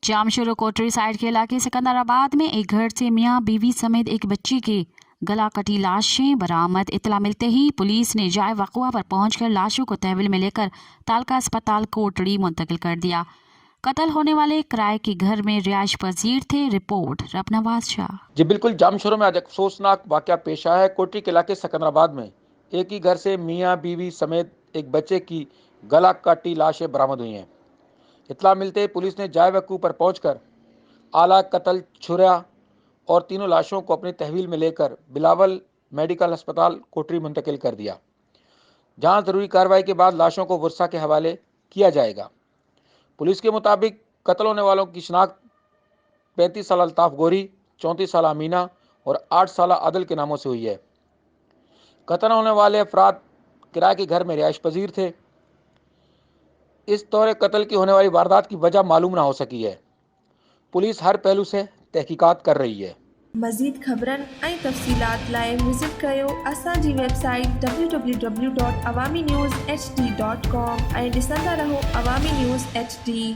जामशोरो कोटरी side के इलाके सिकंदराबाद में एक घर से मियां बीवी समेत एक बच्ची की गला कटी लाशें बरामद। इतला मिलते ही पुलिस ने जाए वक़ुआ पर पहुंचकर लाशों को तहवील में लेकर तालका अस्पताल कोटड़ी मुंतकिल कर दिया। कत्ल होने वाले किराए के घर में रिहायश पजीर थे। रिपोर्ट रबनवाज शाह। जी बिल्कुल, जामशोरो में आज अफसोसनाक वाक़या पेश आया है। कोटरी के इलाके सिकंदराबाद में एक ही घर से मियां बीवी समेत एक बच्चे की गला काटी लाशें बरामद हुई हैं। इतला मिलते ही पुलिस ने जाए वक़ूअ पर पहुंचकर आला कत्ल, छुरा और तीनों लाशों को अपनी तहवील में लेकर बिलावल मेडिकल अस्पताल कोटरी मुंतकिल कर दिया, जहां ज़रूरी कार्रवाई के बाद लाशों को वर्सा के हवाले किया जाएगा। पुलिस के मुताबिक कत्ल होने वालों की शिनाख्त 35 साल अल्ताफ़ गोरी, 34 साल अमीना और 8 साल आदिल के नामों से हुई है। कत्ल होने वाले अफराद किराए के घर में रिहायश पजीर थे। इस दौरे कत्ल की होने वाली वारदात की वजह मालूम ना हो सकी है। पुलिस हर पहलू से तहकीकात कर रही है। मज़ीद ख़बरन ऐं तफ़सीलात लाइ विज़िट कयो असांजी वेबसाइट www.awamiNewsHD.com ऐं ॾिसंदा रहो अवामी न्यूज़ HD।